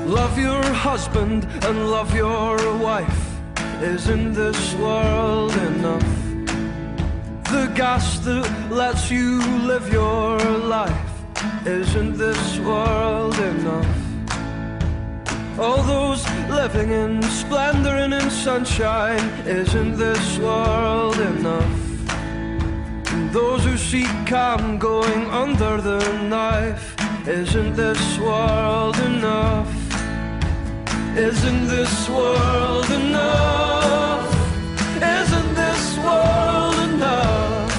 Love your husband and love your wife. Isn't this world enough? The gas that lets you live your life. Isn't this world enough? All those living in splendor and in sunshine. Isn't this world enough? And those who seek calm going under the knife. Isn't this world enough? Isn't this world enough? Isn't this world enough?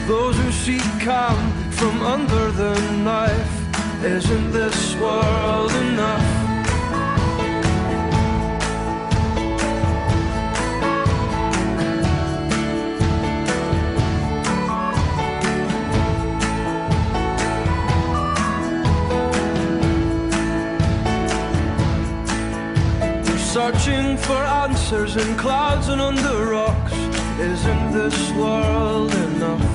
Those who seek calm from under the knife. Isn't this world enough? Searching for answers in clouds and under rocks. Isn't this world enough?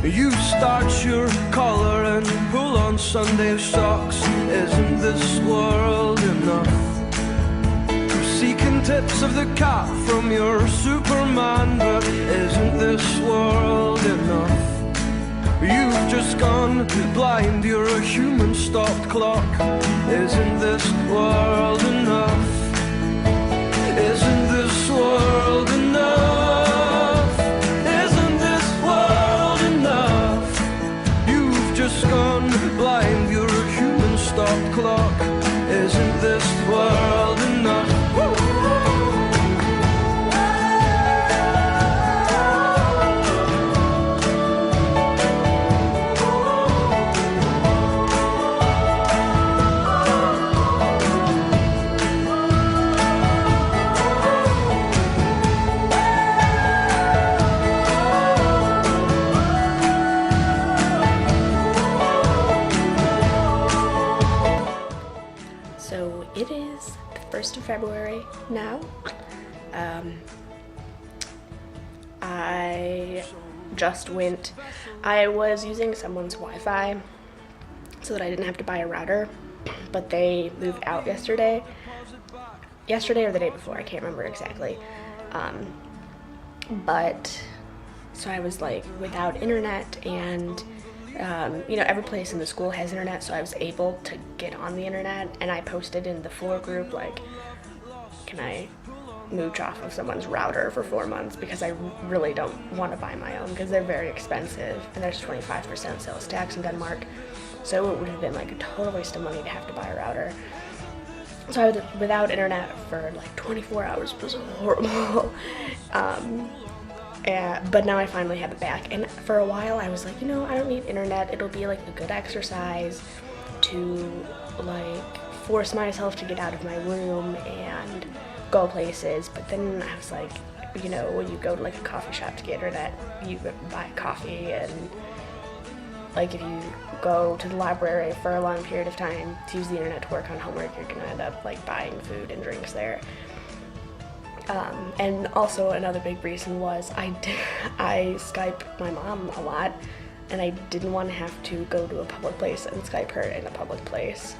You starch your collar and pull on Sunday socks. Isn't this world enough? Seeking tips of the cat from your Superman, but isn't this world enough? You've just gone blind, you're a human stopped clock. Isn't this world enough? Isn't this world enough? Isn't this world enough? You've just gone blind, you're a human stopped clock. Isn't this world enough? So it is the 1st of February now. I was using someone's Wi-Fi so that I didn't have to buy a router, but they moved out yesterday or the day before, I can't remember exactly. But so I was like without internet, and you know, every place in the school has internet, so I was able to get on the internet, and I posted in the floor group like, can I mooch off of someone's router for 4 months, because I really don't want to buy my own because they're very expensive, and there's 25% sales tax in Denmark, so it would have been like a total waste of money to have to buy a router. So I was without internet for like 24 hours. It was horrible. But now I finally have it back, and for a while I was like, you know, I don't need internet, it'll be like a good exercise to like force myself to get out of my room and go places. But then I was like, you know, when you go to like a coffee shop to get internet, you buy coffee, and like if you go to the library for a long period of time to use the internet to work on homework, you're gonna end up like buying food and drinks there. And also another big reason was I Skype my mom a lot, and I didn't want to have to go to a public place and Skype her in a public place,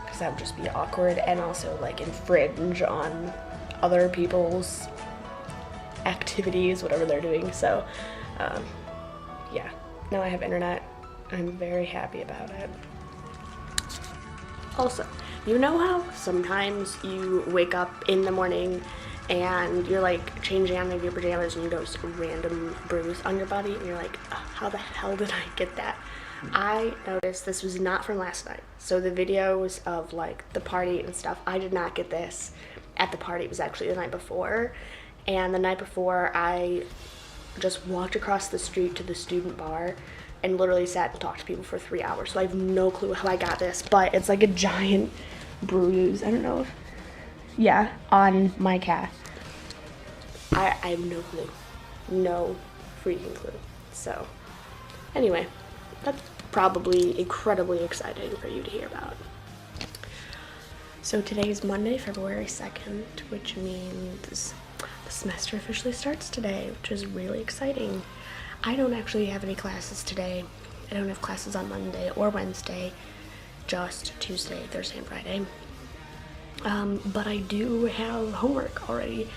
because that would just be awkward and also like infringe on other people's activities, whatever they're doing. So yeah, now I have internet. I'm very happy about it. Also, you know how sometimes you wake up in the morning and you're like changing out of your pajamas and you notice a random bruise on your body and you're like, how the hell did I get that? I noticed this was not from last night. So the videos of like the party and stuff, I did not get this at the party. It was actually the night before. And the night before I just walked across the street to the student bar and literally sat and talked to people for 3 hours. So I have no clue how I got this, but it's like a giant bruise. I don't know if, yeah, on my calf. I have no clue. No freaking clue. So anyway, that's probably incredibly exciting for you to hear about. So today is Monday, February 2nd, which means the semester officially starts today, which is really exciting. I don't actually have any classes today. I don't have classes on Monday or Wednesday, just Tuesday, Thursday, and Friday. But I do have homework already.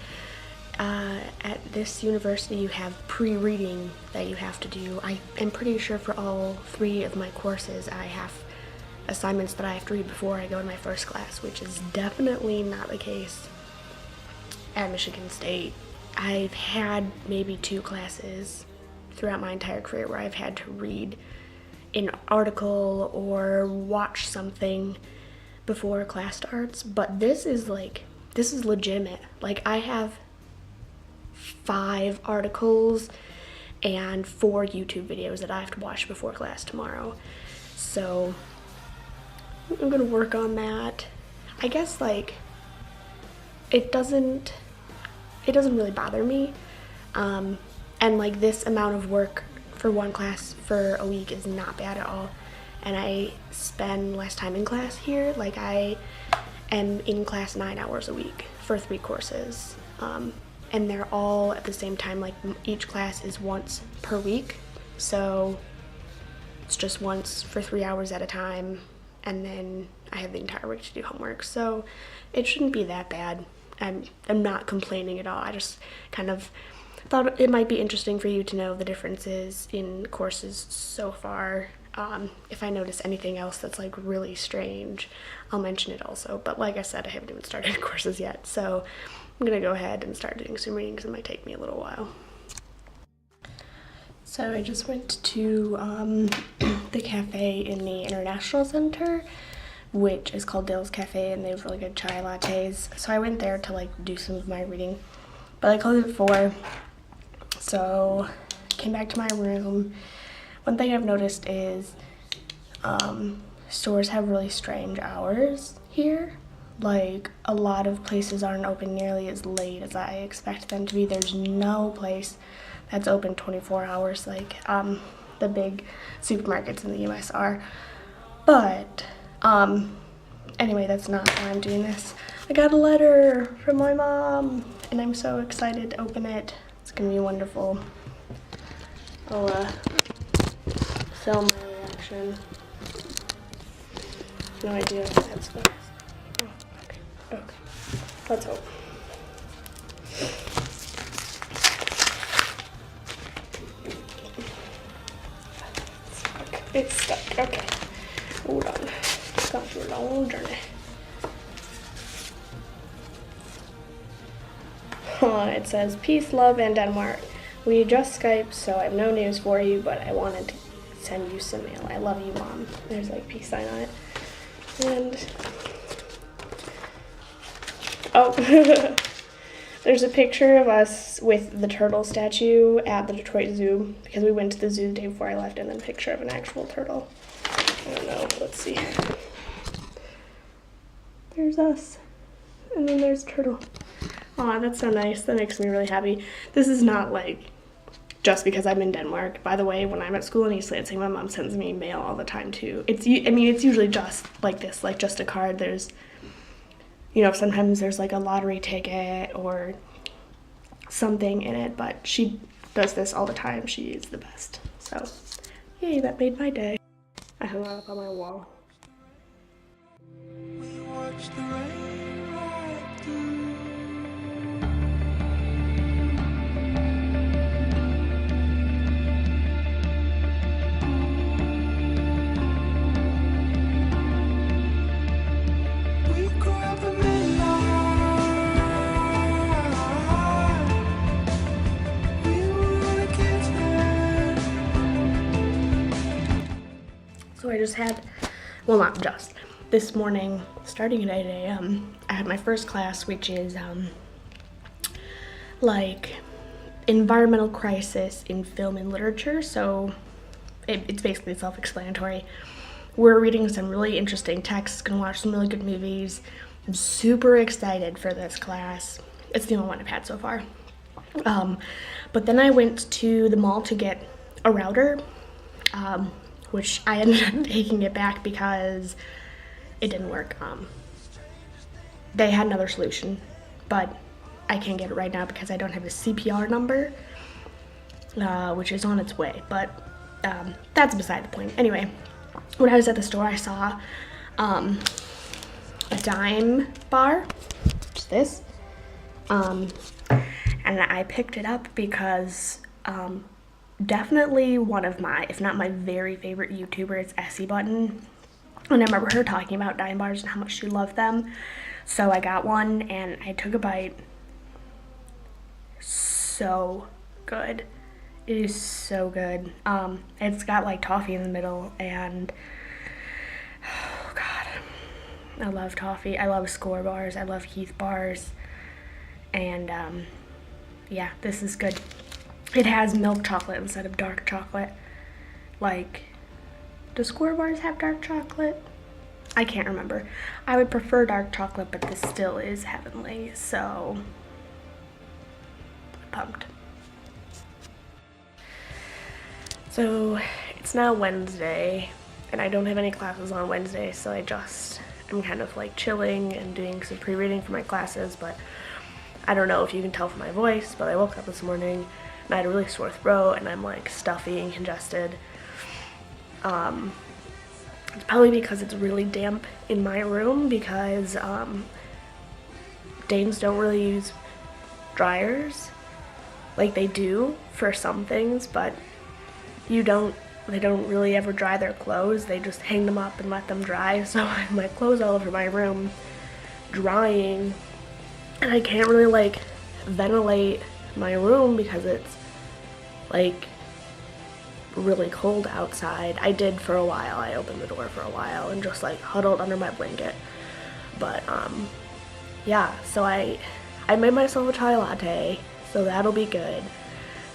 At this university, you have pre-reading that you have to do. I am pretty sure for all 3 of my courses, I have assignments that I have to read before I go to my first class, which is definitely not the case at Michigan State. I've had maybe 2 classes throughout my entire career where I've had to read an article or watch something before class starts, but this is legitimate. Like, I have 5 articles and 4 YouTube videos that I have to watch before class tomorrow. So I'm gonna work on that. I guess it doesn't really bother me. And like this amount of work for one class for a week is not bad at all. And I spend less time in class here. Like, I am in class 9 hours a week for 3 courses. And they're all at the same time. Like, each class is once per week. So it's just once for 3 hours at a time. And then I have the entire week to do homework. So it shouldn't be that bad. I'm not complaining at all. I just kind of thought it might be interesting for you to know the differences in courses so far. If I notice anything else that's like really strange, I'll mention it also. But like I said, I haven't even started courses yet. So I'm gonna go ahead and start doing some readings. It might take me a little while. So I just went to the cafe in the International Center, which is called Dale's Cafe, and they have really good chai lattes. So I went there to like do some of my reading, but I closed at 4. So came back to my room. One thing I've noticed is stores have really strange hours here. Like, a lot of places aren't open nearly as late as I expect them to be. There's no place that's open 24 hours like the big supermarkets in the US are. But anyway, that's not why I'm doing this. I got a letter from my mom and I'm so excited to open it. It's gonna be wonderful. I'll film my reaction. No idea if that's fast. Oh, okay. Let's hope. It's stuck. Okay. Hold on. It's gone through a long journey. It says, "Peace, love, and Denmark. We just Skyped, so I have no news for you, but I wanted to send you some mail. I love you, Mom." There's like peace sign on it. And oh, there's a picture of us with the turtle statue at the Detroit Zoo, because we went to the zoo the day before I left, and then a picture of an actual turtle. I don't know, let's see. There's us, and then there's the turtle. Aw, that's so nice. That makes me really happy. This is not like just because I'm in Denmark. By the way, when I'm at school in East Lansing, my mom sends me mail all the time too. It's usually just like this, like just a card. There's, sometimes there's like a lottery ticket or something in it, but she does this all the time. She is the best. So, yay, that made my day. I hung that up on my wall. We watch the rain ride through. We grew up at midnight. We were kids then. So I just had, well, not just, this morning, starting at 8 a.m., I had my first class, which is like environmental crisis in film and literature. So it's basically self-explanatory. We're reading some really interesting texts, gonna watch some really good movies. I'm super excited for this class. It's the only one I've had so far. But then I went to the mall to get a router, which I ended up taking it back because it didn't work. they had another solution, but I can't get it right now because I don't have a CPR number, which is on its way, but that's beside the point. Anyway, when I was at the store, I saw a dime bar, which is this, and I picked it up because definitely one of my, if not my very favorite YouTuber is Essie Button, and I remember her talking about dime bars and how much she loved them. So I got one and I took a bite. So good. It is so good. It's got like toffee in the middle, and oh god, I love toffee. I love Score bars. I love Heath bars, and yeah, this is good. It has milk chocolate instead of dark chocolate. Like, do Score bars have dark chocolate? I can't remember. I would prefer dark chocolate, but this still is heavenly, so pumped. So it's now Wednesday, and I don't have any classes on Wednesday, so I just am kind of like chilling and doing some pre-reading for my classes, but I don't know if you can tell from my voice, but I woke up this morning and I had a really sore throat and I'm like stuffy and congested. It's probably because it's really damp in my room, because Danes don't really use dryers. Like, they do for some things, but they don't really ever dry their clothes. They just hang them up and let them dry. So I have my clothes all over my room drying, and I can't really like ventilate my room because it's like really cold outside. I did for a while. I opened the door for a while and just like huddled under my blanket. But yeah, so I made myself a chai latte, so that'll be good.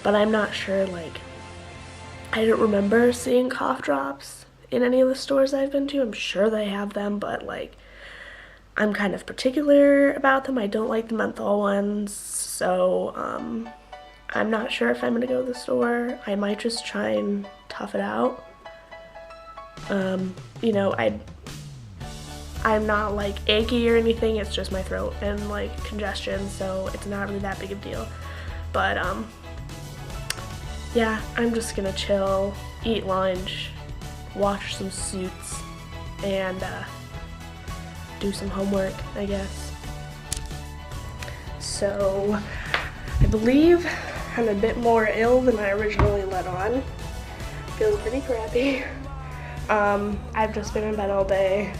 But I'm not sure, like, I don't remember seeing cough drops in any of the stores I've been to. I'm sure they have them, but like, I'm kind of particular about them. I don't like the menthol ones, so I'm not sure if I'm gonna go to the store. I might just try and tough it out. You know, I'm not like achy or anything. It's just my throat and like congestion, so it's not really that big of a deal. But yeah, I'm just gonna chill, eat lunch, watch some Suits, and do some homework, I guess. So I believe I'm a bit more ill than I originally let on. Feels pretty crappy. I've just been in bed all day,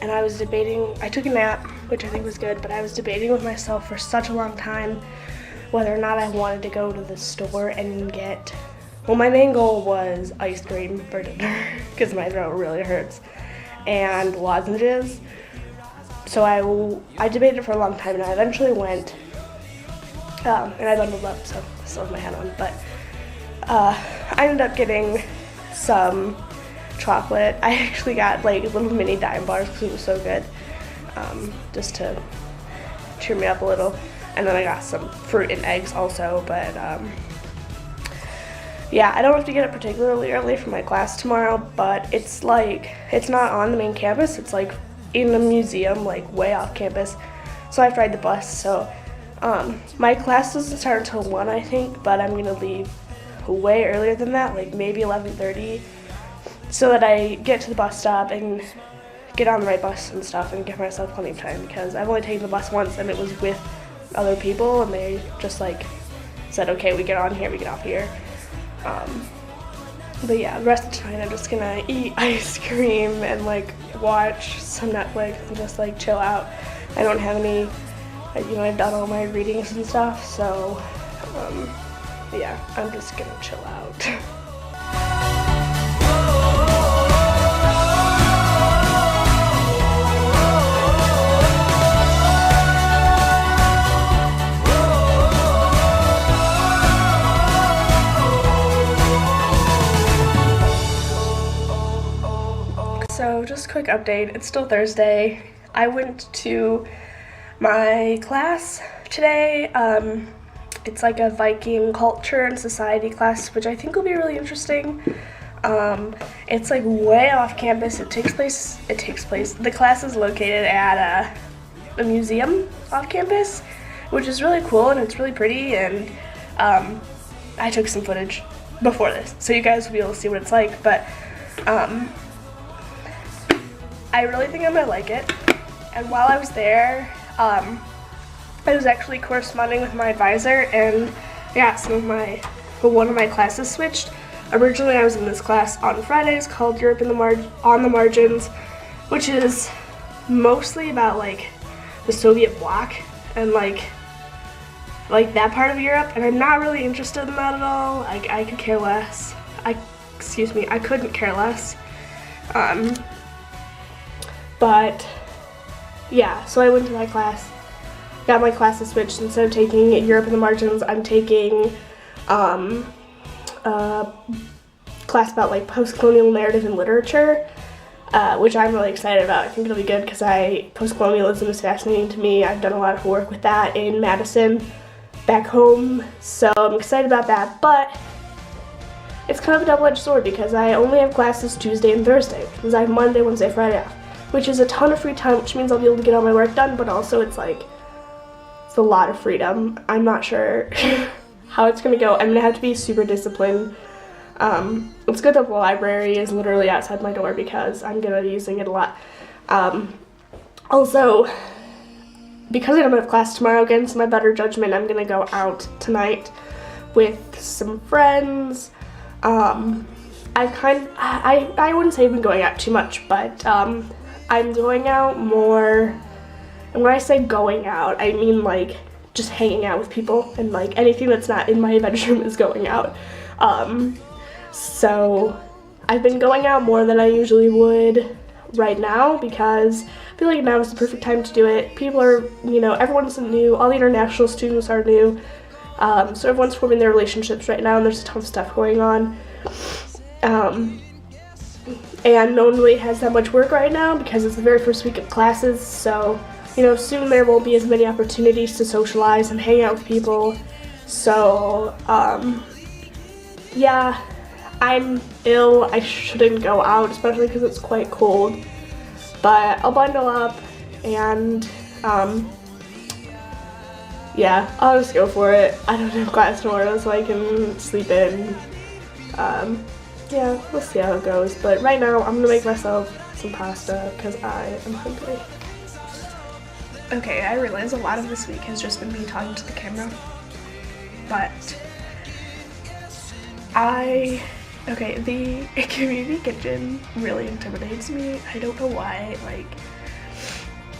and I was debating, I took a nap, which I think was good, but I was debating with myself for such a long time whether or not I wanted to go to the store and get, well, my main goal was ice cream for dinner because my throat really hurts, and lozenges. So I debated for a long time, and I eventually went, and I bundled up, so I still have my hat on, but I ended up getting some chocolate. I actually got like little mini dime bars because it was so good, just to cheer me up a little. And then I got some fruit and eggs also, but yeah, I don't have to get up particularly early for my class tomorrow, but it's like, it's not on the main campus, it's like in a museum, like way off campus, so I have to ride the bus. So my class doesn't start until 1, I think, but I'm gonna leave way earlier than that, like maybe 11:30, so that I get to the bus stop and get on the right bus and stuff and give myself plenty of time, because I've only taken the bus once and it was with other people, and they just like said, okay, we get on here, we get off here. But yeah, the rest of the time I'm just gonna eat ice cream and like watch some Netflix and just like chill out. I don't have any, you know, I've done all my readings and stuff, so yeah, I'm just gonna chill out. So just a quick update, it's still Thursday. I went to my class today. It's like a Viking culture and society class, which I think will be really interesting. It's like way off campus. The class is located at a museum off campus, which is really cool and it's really pretty, and I took some footage before this, so you guys will be able to see what it's like, but I really think I'm gonna like it. And while I was there, I was actually corresponding with my advisor, and yeah, one of my classes switched. Originally I was in this class on Fridays called Europe on the Margins, which is mostly about like the Soviet bloc and like that part of Europe, and I'm not really interested in that at all. I could care less. I couldn't care less. But yeah, so I went to that class, got my classes switched. Instead of taking Europe in the Margins, I'm taking a class about like post-colonial narrative and literature, which I'm really excited about. I think it'll be good because post-colonialism is fascinating to me. I've done a lot of work with that in Madison back home, so I'm excited about that, but it's kind of a double-edged sword because I only have classes Tuesday and Thursday because I have Monday, Wednesday, Friday off, which is a ton of free time, which means I'll be able to get all my work done, but also it's a lot of freedom. I'm not sure how it's gonna go. I'm gonna have to be super disciplined. It's good that the library is literally outside my door because I'm gonna be using it a lot. Also, because I don't have class tomorrow, against my better judgment, I'm gonna go out tonight with some friends. I wouldn't say I've been going out too much, but I'm going out more, and when I say going out, I mean like just hanging out with people, and like anything that's not in my bedroom is going out. So I've been going out more than I usually would right now because I feel like now is the perfect time to do it. People are, everyone's new, all the international students are new, so everyone's forming their relationships right now, and there's a ton of stuff going on. And no one really has that much work right now because it's the very first week of classes, so soon there won't be as many opportunities to socialize and hang out with people. So yeah, I'm ill. I shouldn't go out, especially because it's quite cold, but I'll bundle up and yeah, I'll just go for it. I don't have class tomorrow, so I can sleep in. Yeah, we'll see how it goes, but right now I'm gonna make myself some pasta because I am hungry. Okay, I realize a lot of this week has just been me talking to the camera, but the community kitchen really intimidates me. I don't know why.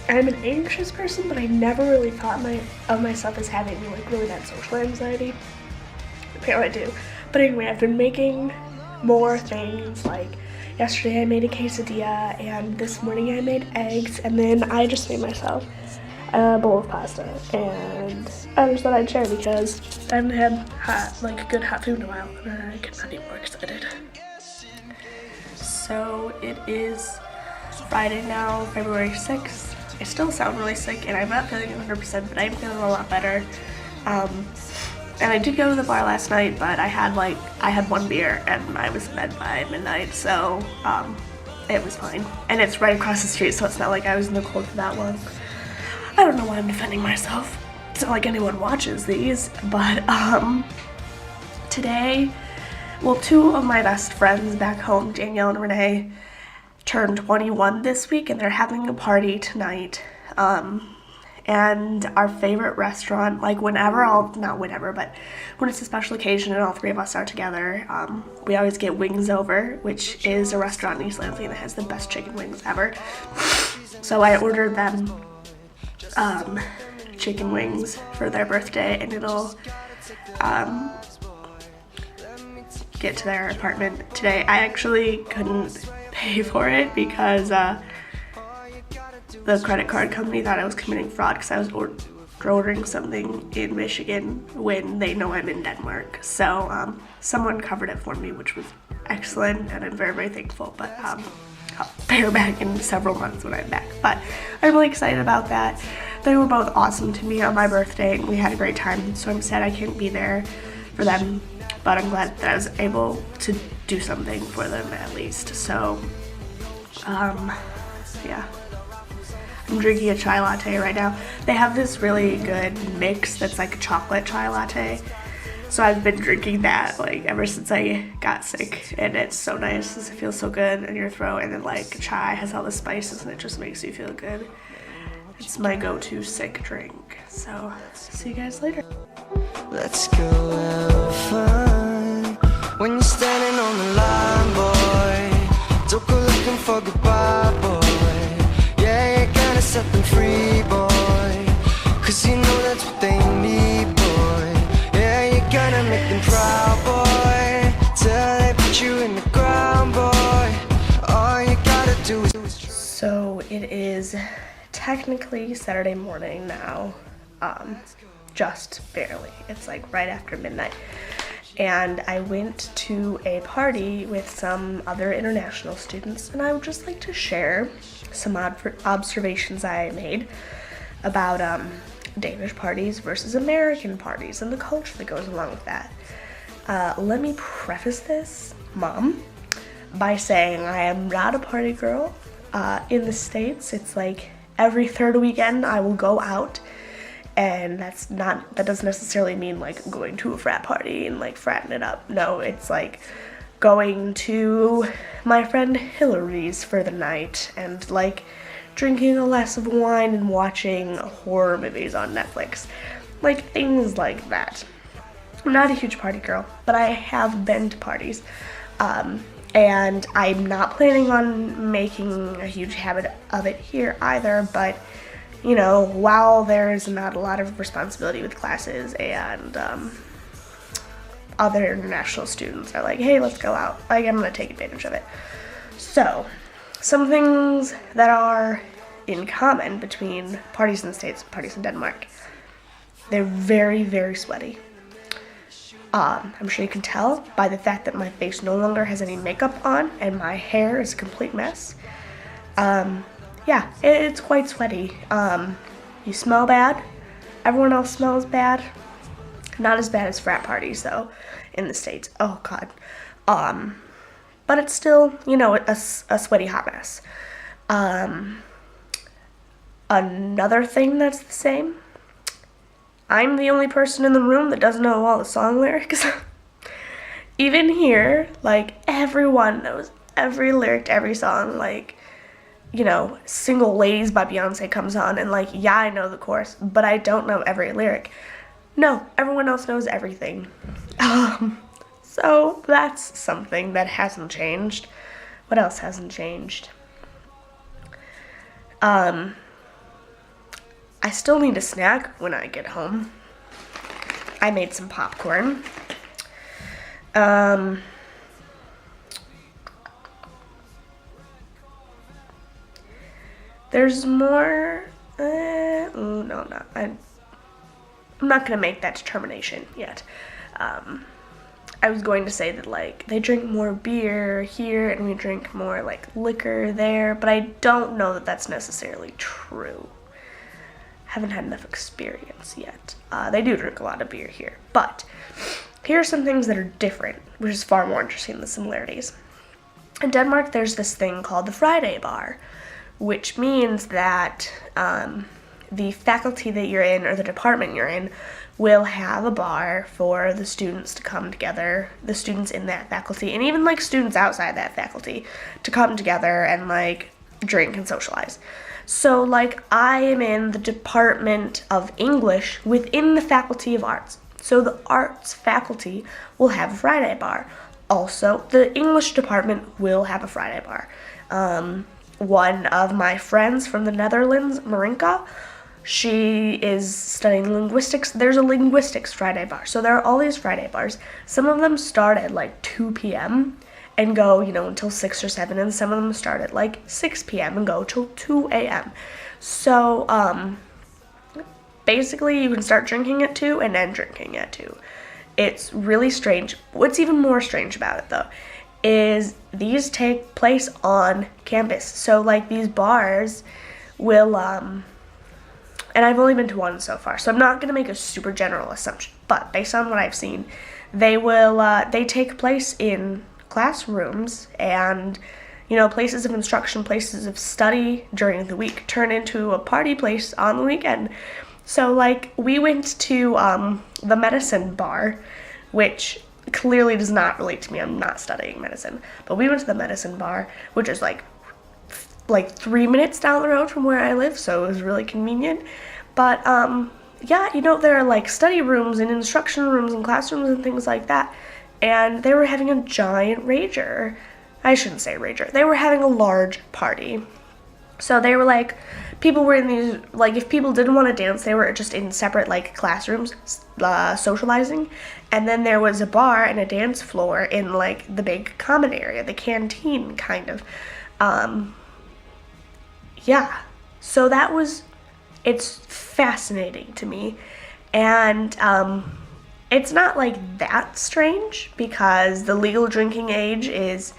I'm an anxious person, but I never really thought of myself as having really bad social anxiety. Apparently I do. But anyway, I've been making more things. Like yesterday I made a quesadilla, and this morning I made eggs, and then I just made myself a bowl of pasta, and I just thought I'd share because I haven't had good hot food in a while, and I could not be more excited. So it is Friday now, February 6th. I still sound really sick, and I'm not feeling 100%, but I'm feeling a lot better. And I did go to the bar last night, but I had one beer, and I was in bed by midnight, so it was fine. And it's right across the street, so it's not like I was in the cold for that long. I don't know why I'm defending myself. It's not like anyone watches these, but today, two of my best friends back home, Danielle and Renee, turned 21 this week, and they're having a party tonight. And our favorite restaurant, when it's a special occasion and all three of us are together, we always get Wings Over, which is a restaurant in East Lansing that has the best chicken wings ever. So I ordered them chicken wings for their birthday, and it'll get to their apartment today. I actually couldn't pay for it because the credit card company thought I was committing fraud because I was ordering something in Michigan when they know I'm in Denmark. So someone covered it for me, which was excellent, and I'm very, very thankful. But I'll pay her back in several months when I'm back. But I'm really excited about that. They were both awesome to me on my birthday, and we had a great time. So I'm sad I can't be there for them, but I'm glad that I was able to do something for them at least. So yeah. I'm I'm drinking a chai latte right now. They have this really good mix that's like a chocolate chai latte. So I've been drinking that like ever since I got sick, and it's so nice. It feels so good in your throat, and then like chai has all the spices and it just makes you feel good. It's my go-to sick drink. So see you guys later. Let's go have fun. When you're standing on the line, boy, don't go looking for goodbye, boy. Yeah, you gotta set them free, boy, 'cause you know that's what they need, boy. Yeah, you gotta make them proud, boy, till they put you in the ground, boy. All you gotta do is So it is technically Saturday morning now, just barely. It's like right after midnight. And I went to a party with some other international students, and I would just like to share some observations I made about Danish parties versus American parties and the culture that goes along with that. Let me preface this, Mom, by saying I am not a party girl. In the States, it's like every third weekend I will go out, and that doesn't necessarily mean like going to a frat party and like fratting it up. No, it's like going to my friend Hillary's for the night and like drinking a glass of wine and watching horror movies on Netflix, like things like that. I'm not a huge party girl, but I have been to parties, and I'm not planning on making a huge habit of it here either, but you know, while there's not a lot of responsibility with classes and other international students are like, hey, let's go out, like I'm gonna take advantage of it. So, some things that are in common between parties in the States and parties in Denmark. They're very, very sweaty. I'm sure you can tell by the fact that my face no longer has any makeup on and my hair is a complete mess. Yeah, it's quite sweaty. You smell bad. Everyone else smells bad. Not as bad as frat parties, though, in the States. Oh, God. But it's still, you know, a sweaty hot mess. Another thing that's the same, I'm the only person in the room that doesn't know all the song lyrics. Even here, like, everyone knows every lyric to every song. Like, you know, Single Ladies by Beyonce comes on, and like, yeah, I know the chorus, but I don't know every lyric. No, everyone else knows everything. So that's something that hasn't changed. What else hasn't changed? I still need a snack when I get home. I made some popcorn. There's more. I'm not gonna make that determination yet. I was going to say that like they drink more beer here and we drink more like liquor there, but I don't know that that's necessarily true. Haven't had enough experience yet. They do drink a lot of beer here, but here are some things that are different, which is far more interesting than the similarities. In Denmark, there's this thing called the Friday bar, which means that the faculty that you're in or the department you're in will have a bar for the students to come together, the students in that faculty, and even like students outside that faculty to come together and like drink and socialize. So like I am in the Department of English within the Faculty of Arts. So the arts faculty will have a Friday bar. Also, the English department will have a Friday bar. One of my friends from the Netherlands, Marinka, she is studying linguistics. There's a linguistics Friday bar. So there are all these Friday bars. Some of them start at like 2 p.m. and go, you know, until 6 or 7. And some of them start at like 6 p.m. and go till 2 a.m. So basically you can start drinking at 2 and end drinking at 2. It's really strange. What's even more strange about it though is these take place on campus. So like these bars will and I've only been to one so far, so I'm not going to make a super general assumption, but based on what I've seen, they will they take place in classrooms, and places of instruction, places of study during the week turn into a party place on the weekend. So, like, we went to the medicine bar, which clearly does not relate to me. I'm not studying medicine. But we went to the medicine bar, which is like 3 minutes down the road from where I live, so it was really convenient. But, yeah, there are, like, study rooms and instruction rooms and classrooms and things like that. And they were having a giant rager. I shouldn't say rager. They were having a large party. So they were like, people were in these, like, if people didn't want to dance, they were just in separate, like, classrooms socializing. And then there was a bar and a dance floor in, like, the big common area, the canteen, kind of. Yeah. So it's fascinating to me. And it's not, like, that strange because the legal drinking age is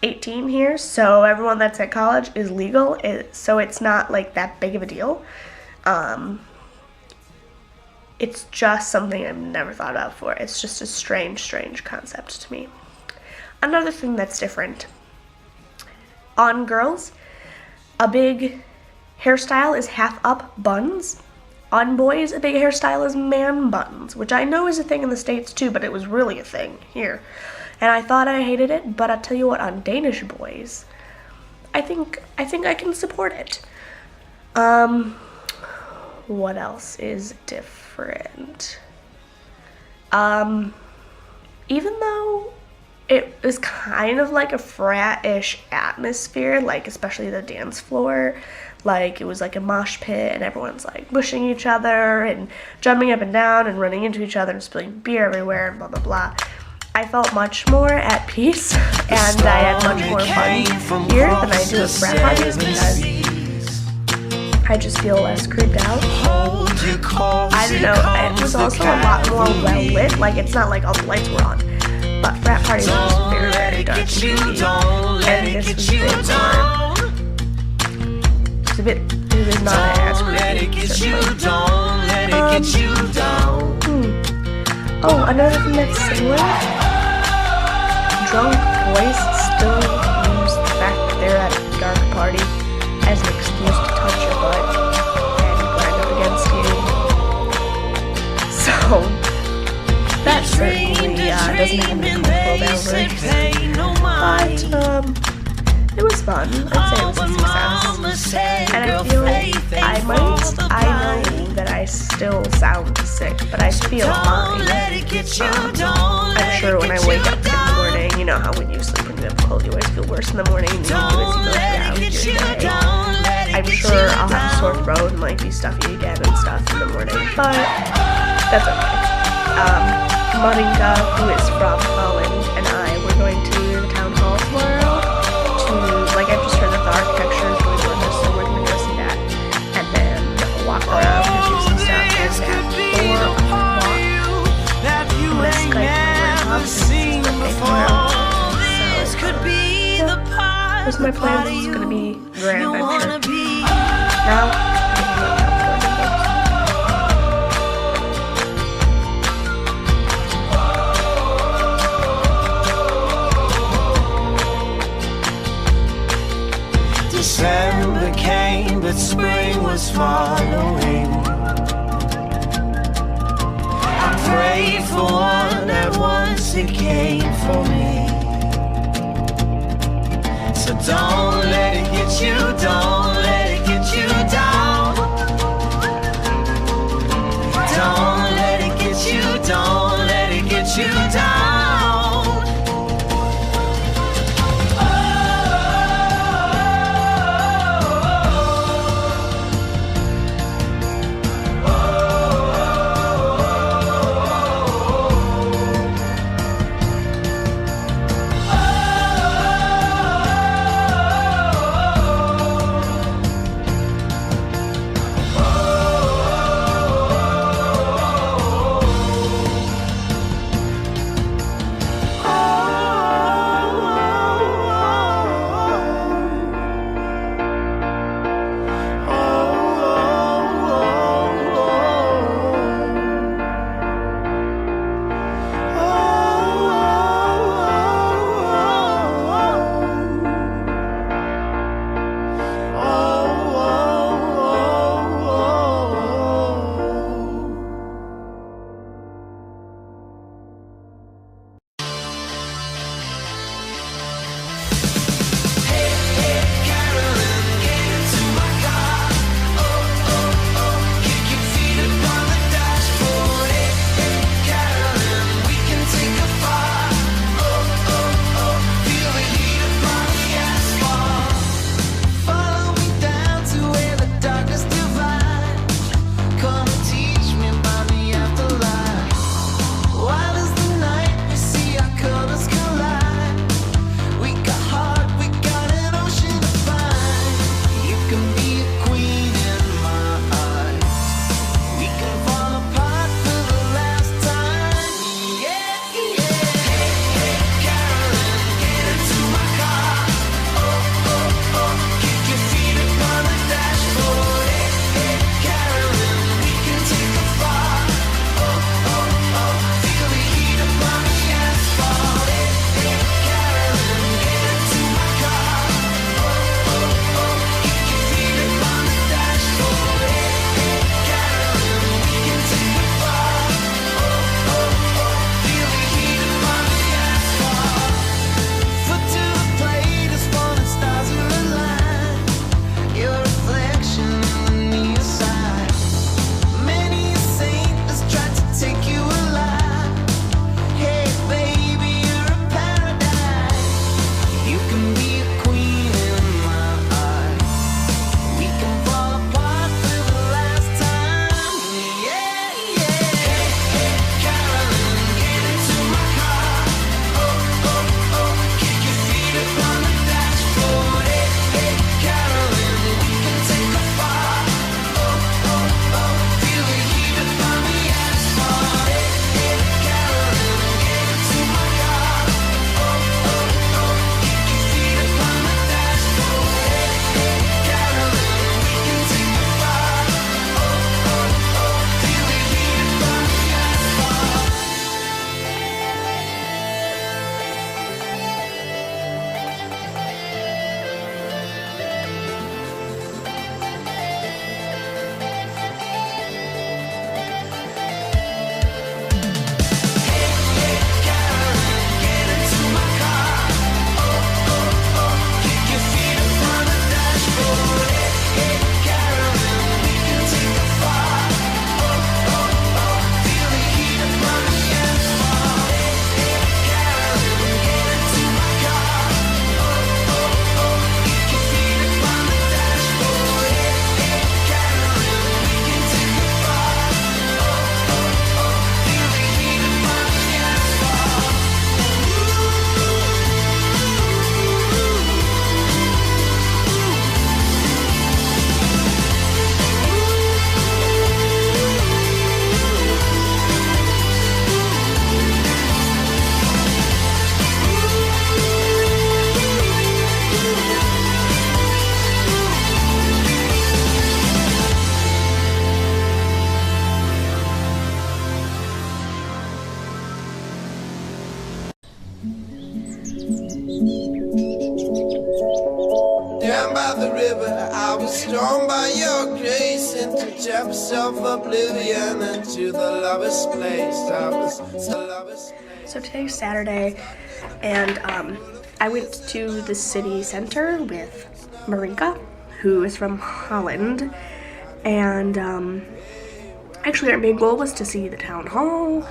18 here, so everyone that's at college is legal, so it's not like that big of a deal. It's just something I've never thought about before. It's just a strange concept to me. Another thing that's different, on girls, a big hairstyle is half up buns. On boys, a big hairstyle is man buns, which I know is a thing in the States too, but it was really a thing here. And I thought I hated it, but I'll tell you what, on Danish boys, I think I can support it. What else is different? Even though it was kind of like a frat-ish atmosphere, like especially the dance floor, like it was like a mosh pit and everyone's like pushing each other and jumping up and down and running into each other and spilling beer everywhere and blah blah blah. I felt much more at peace, and I had much more fun here than I do at frat parties because I just feel less creeped out. I don't know, it was also a lot more well lit, like it's not like all the lights were on, but frat parties were just very, very dark and creepy, and this was a bit more, it was not as creepy, certainly. Oh, another thing that's similar, drunk boys still use the fact that they're at a dark party as an excuse to touch your butt and grind up against you. So, that certainly doesn't even make me feel boundaries. But, it was fun. I'd say it was a success. And I feel I know that I still sound sick, but I feel fine. I'm sure when I wake up in the morning, you know how when you sleep and you have a cold, you always feel worse in the morning than you do as you go throughout your day. I'm sure I'll have a sore throat and might be stuffy again and stuff in the morning, but that's okay. Monica, who is from Holland, and I were going to the town hall tomorrow. I've just heard that the architecture is really gorgeous, so we're going to go see that. And then walk around and do some stuff. And at 4 o'clock, my Skype my grandma so, yeah, those are my plans. It's going to be grand, I'm sure. Now, December came, but spring was following. I prayed for one at once, it came for me. So don't let it get you, don't let it get you down. Don't let it get you, don't let it get you down. can be a queen in my eyes. We can fall apart for the last time. Yeah, yeah. Hey, hey, Carolyn, get into my car. Oh, oh, oh, kick your feet up on the dashboard. Hey, hey, Carolyn, we can take it far. Oh, oh, oh, feel the heat up on the asphalt. Hey, hey, Carolyn, get into my car. Oh, oh, oh, kick your feet up on the dashboard. Hey, hey, Carolyn, we can take it far. Oh, oh, oh, feel the heat up on the asphalt. Foot to the plate as falling stars are aligned. Your reflection on the side. Many a saint has tried to take you alive. Hey baby, you're a paradise. You can be a queen in my eyes. We can fall apart for the last time. Yeah, yeah. Hey, hey, Carolyn, get into my car. Oh, oh, oh, kick your feet up on the dashboard. Hey, hey, Carolyn, we can take it far. Oh, oh, oh, feel the heat up on the asphalt. Hey, hey, Carolyn, get into my car. Oh, oh, oh, kick your feet up on the dashboard. Hey, hey, Carolyn, we can take it far. Oh, oh, oh, feel the heat up on the asphalt. Down by the river, I was stormed by your grace into chapel self-oblivion, into the lowest place. I was the lowest place. So today's Saturday, and I went to the city center with Marinka, who is from Holland, and actually our main goal was to see the town hall,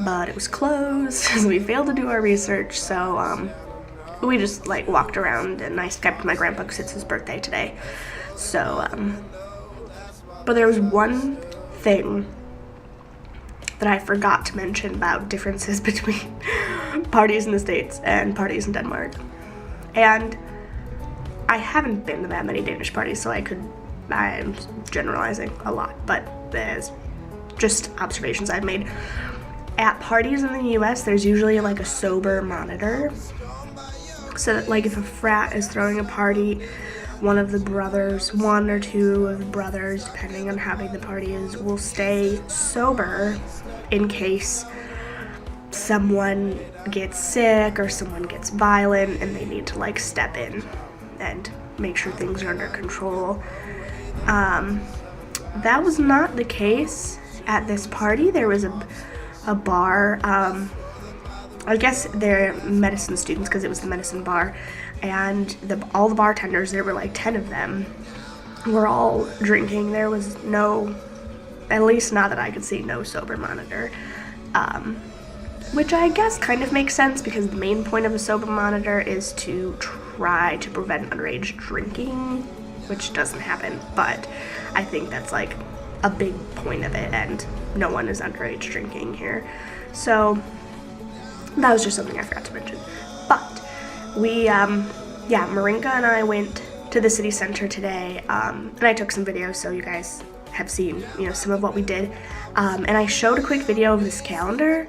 but it was closed, so we failed to do our research, so we just like walked around, and I Skyped with my grandpa because it's his birthday today. So, but there was one thing that I forgot to mention about differences between parties in the States and parties in Denmark. And I haven't been to that many Danish parties, so I'm generalizing a lot, but there's just observations I've made. At parties in the US, there's usually like a sober monitor. So that like if a frat is throwing a party, one or two of the brothers, depending on how big the party is, will stay sober in case someone gets sick or someone gets violent and they need to like step in and make sure things are under control. That was not the case at this party. There was a bar, I guess they're medicine students because it was the medicine bar, and all the bartenders, there were like 10 of them, were all drinking. There was no, at least not that I could see, no sober monitor, which I guess kind of makes sense because the main point of a sober monitor is to try to prevent underage drinking, which doesn't happen, but I think that's like a big point of it, and no one is underage drinking here. So that was just something I forgot to mention. But we, Marinka and I went to the city center today, and I took some videos so you guys have seen, some of what we did. And I showed a quick video of this calendar,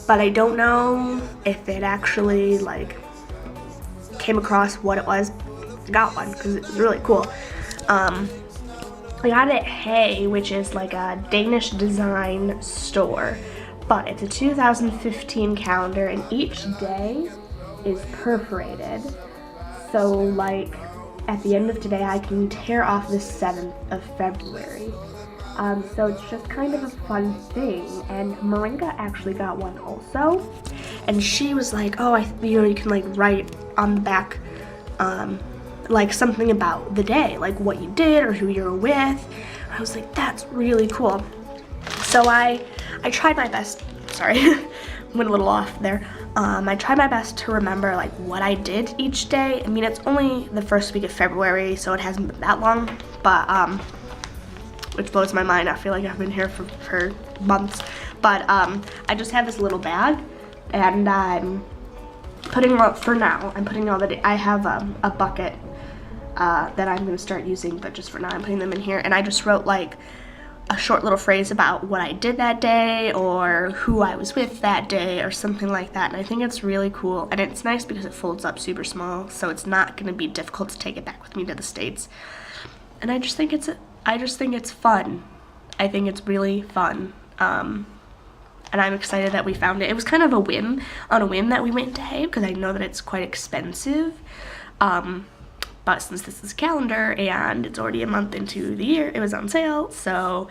but I don't know if it actually came across what it was. I got one because it's really cool. I got it at Hay, which is like a Danish design store, but it's a 2015 calendar, and each day is perforated. So at the end of today, I can tear off the 7th of February. So it's just kind of a fun thing, and Marinka actually got one also, and she was like, oh, you can write on the back something about the day, like what you did or who you were with. I was like, that's really cool. So I tried my best. Sorry, went a little off there. I tried my best to remember what I did each day. I mean, it's only the first week of February, so it hasn't been that long, but which blows my mind. I feel like I've been here for months. But I just have this little bag, and I'm putting all, for now, I'm putting all the, I have a bucket that I'm gonna start using, but just for now I'm putting them in here, and I just wrote a short little phrase about what I did that day or who I was with that day or something like that. And I think it's really cool, and it's nice because it folds up super small, so it's not gonna be difficult to take it back with me to the States. And I just think it's fun. I think it's really fun. And I'm excited that we found it. It was kind of on a whim that we went to Hay, because I know that it's quite expensive. But since this is a calendar and it's already a month into the year, it was on sale. So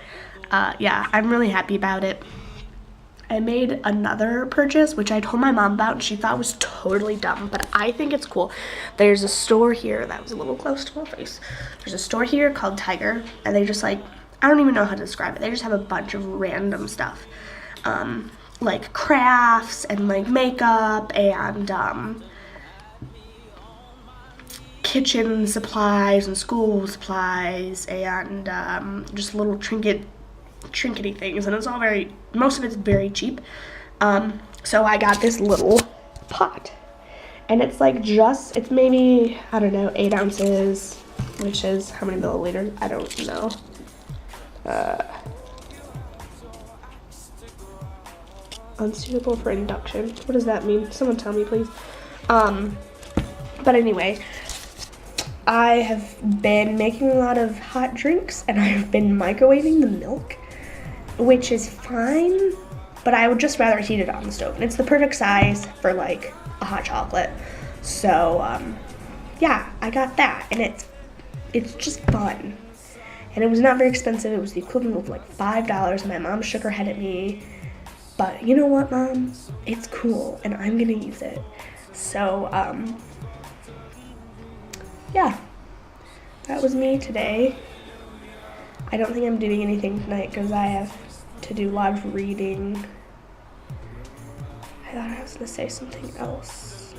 yeah, I'm really happy about it. I made another purchase, which I told my mom about, and she thought was totally dumb, but I think it's cool. There's a store here, that was a little close to my face. There's a store here called Tiger, and they just I don't even know how to describe it. They just have a bunch of random stuff. Like crafts and makeup and kitchen supplies and school supplies and just little trinkety things, and it's all most of it's very cheap. So I got this little pot, and it's it's maybe, I don't know, 8 ounces, which is how many milliliters? I don't know. Unsuitable for induction. What does that mean? Someone tell me, please. But anyway, I have been making a lot of hot drinks, and I've been microwaving the milk, which is fine, but I would just rather heat it on the stove. And it's the perfect size for a hot chocolate. So yeah, I got that, and it's just fun. And it was not very expensive. It was the equivalent of $5. My mom shook her head at me. But you know what, Mom? It's cool, and I'm gonna use it. So, yeah. That was me today. I don't think I'm doing anything tonight because I have to do a lot of reading. I thought I was gonna say something else.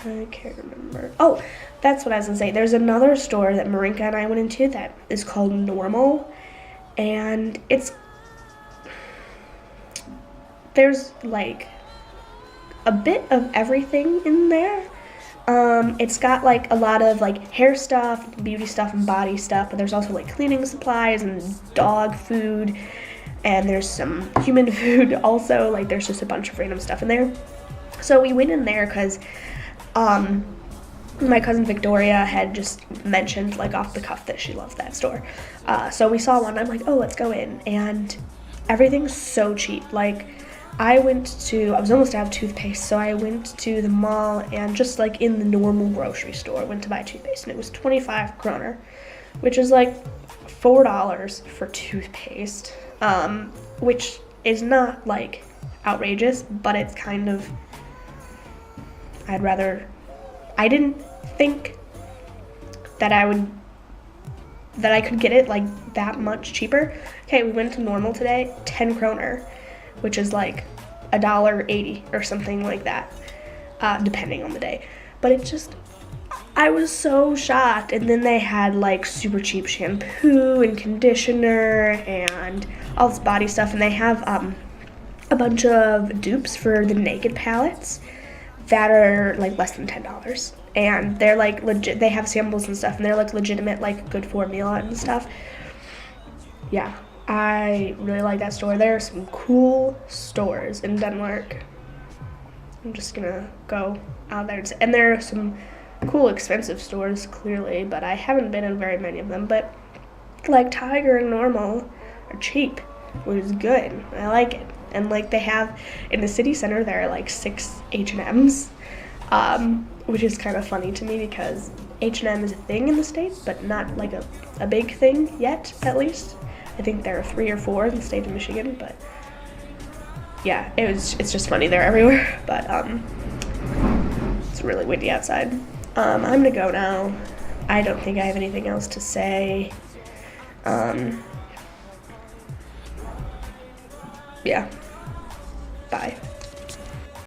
I can't remember. Oh, that's what I was gonna say. There's another store that Marinka and I went into that is called Normal. And there's a bit of everything in there. It's got a lot of hair stuff, beauty stuff, and body stuff, but there's also cleaning supplies and dog food, and there's some human food also. There's just a bunch of random stuff in there. So we went in there because my cousin Victoria had just mentioned off the cuff that she loves that store. So we saw one. I'm like, oh, let's go in. And everything's so cheap. I was almost out of toothpaste, so I went to the mall and just in the normal grocery store, went to buy toothpaste, and it was 25 kroner, which is $4 for toothpaste, which is not outrageous, but it's kind of, I didn't think that I could get it that much cheaper. Okay, we went to Normal today, 10 kroner, which is $1.80 or something like that, depending on the day. But I was so shocked. And then they had super cheap shampoo and conditioner and all this body stuff, and they have a bunch of dupes for the naked palettes that are less than $10. and they're like legit. They have samples and stuff, and they're like legitimate, like good formula and stuff. Yeah, I really like that store. There are some cool stores in Denmark. I'm just gonna go out there, and there are some cool expensive stores clearly, but I haven't been in very many of them. But like Tiger and Normal are cheap, which is good. I like it. And like they have in the city center, there are like 6 H&Ms, which is kind of funny to me because H&M is a thing in the States, but not like a big thing yet, at least. I think there are 3 or 4 in the state of Michigan, but yeah, it's just funny, they're everywhere. But it's really windy outside. I'm gonna go now. I don't think I have anything else to say. Yeah. Bye.